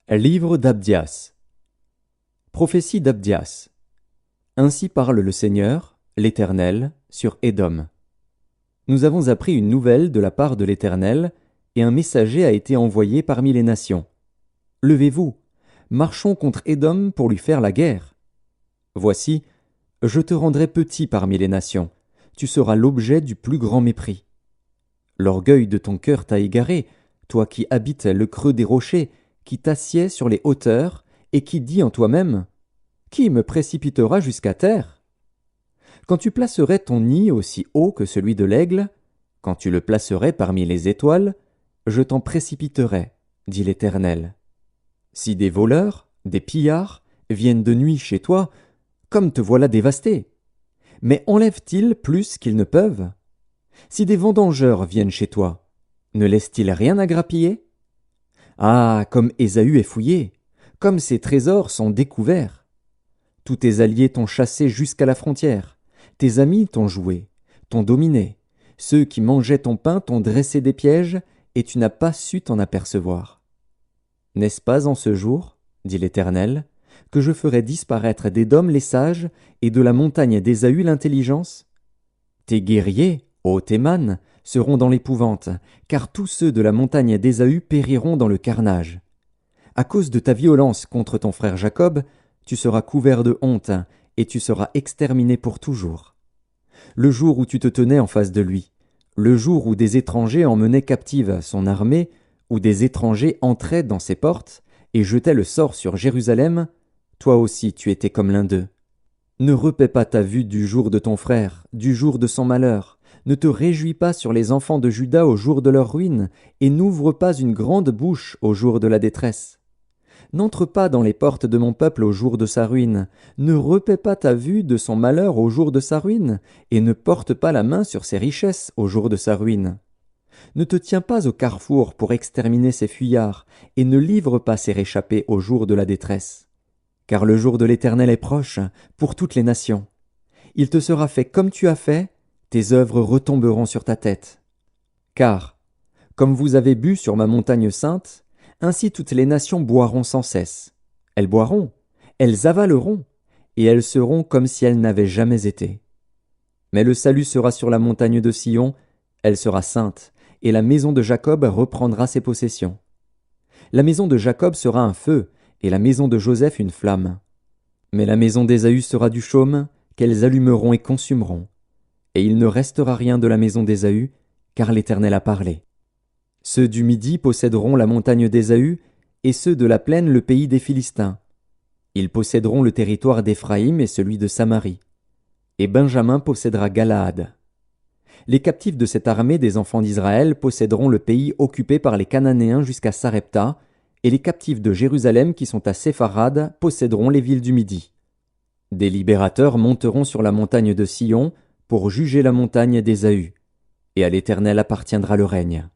Livre d'Abdias. Prophétie d'Abdias. Ainsi parle le Seigneur, l'Éternel, sur Édom. Nous avons appris une nouvelle de la part de l'Éternel, et un messager a été envoyé parmi les nations. Levez-vous, marchons contre Édom pour lui faire la guerre. Voici, je te rendrai petit parmi les nations, tu seras l'objet du plus grand mépris. L'orgueil de ton cœur t'a égaré, toi qui habites le creux des rochers, qui t'assieds sur les hauteurs, et qui dis en toi-même « Qui me précipitera jusqu'à terre ?» Quand tu placerais ton nid aussi haut que celui de l'aigle, quand tu le placerais parmi les étoiles, je t'en précipiterai, dit l'Éternel. Si des voleurs, des pillards, viennent de nuit chez toi, comme te voilà dévasté. Mais enlèvent-ils plus qu'ils ne peuvent? Si des vendangeurs viennent chez toi, ne laissent-ils rien à grappiller? Ah, comme Ésaü est fouillé, comme ses trésors sont découverts. Tous tes alliés t'ont chassé jusqu'à la frontière, tes amis t'ont joué, t'ont dominé, ceux qui mangeaient ton pain t'ont dressé des pièges, et tu n'as pas su t'en apercevoir. N'est-ce pas en ce jour, dit l'Éternel, que je ferai disparaître d'Édom les sages, et de la montagne d'Ésaü l'intelligence? Tes guerriers, ô Théman, seront dans l'épouvante, car tous ceux de la montagne d'Ésaü périront dans le carnage. À cause de ta violence contre ton frère Jacob, tu seras couvert de honte, et tu seras exterminé pour toujours. Le jour où tu te tenais en face de lui, le jour où des étrangers emmenaient captive son armée, où des étrangers entraient dans ses portes, et jetaient le sort sur Jérusalem, toi aussi tu étais comme l'un d'eux. Ne repaie pas ta vue du jour de ton frère, du jour de son malheur. Ne te réjouis pas sur les enfants de Juda au jour de leur ruine, et n'ouvre pas une grande bouche au jour de la détresse. N'entre pas dans les portes de mon peuple au jour de sa ruine, ne repaie pas ta vue de son malheur au jour de sa ruine, et ne porte pas la main sur ses richesses au jour de sa ruine. Ne te tiens pas au carrefour pour exterminer ses fuyards, et ne livre pas ses réchappés au jour de la détresse. Car le jour de l'Éternel est proche, pour toutes les nations. Il te sera fait comme tu as fait, tes œuvres retomberont sur ta tête. Car, comme vous avez bu sur ma montagne sainte, ainsi toutes les nations boiront sans cesse. Elles boiront, elles avaleront, et elles seront comme si elles n'avaient jamais été. Mais le salut sera sur la montagne de Sion, elle sera sainte, et la maison de Jacob reprendra ses possessions. La maison de Jacob sera un feu, et la maison de Joseph une flamme. Mais la maison d'Ésaü sera du chaume, qu'elles allumeront et consumeront. Et il ne restera rien de la maison d'Ésaü, car l'Éternel a parlé. Ceux du Midi posséderont la montagne d'Ésaü, et ceux de la plaine le pays des Philistins. Ils posséderont le territoire d'Éphraïm et celui de Samarie. Et Benjamin possédera Galaad. Les captifs de cette armée des enfants d'Israël posséderont le pays occupé par les Cananéens jusqu'à Sarepta, et les captifs de Jérusalem qui sont à Sépharad posséderont les villes du Midi. Des libérateurs monteront sur la montagne de Sion pour juger la montagne d'Ésaü, et à l'Éternel appartiendra le règne.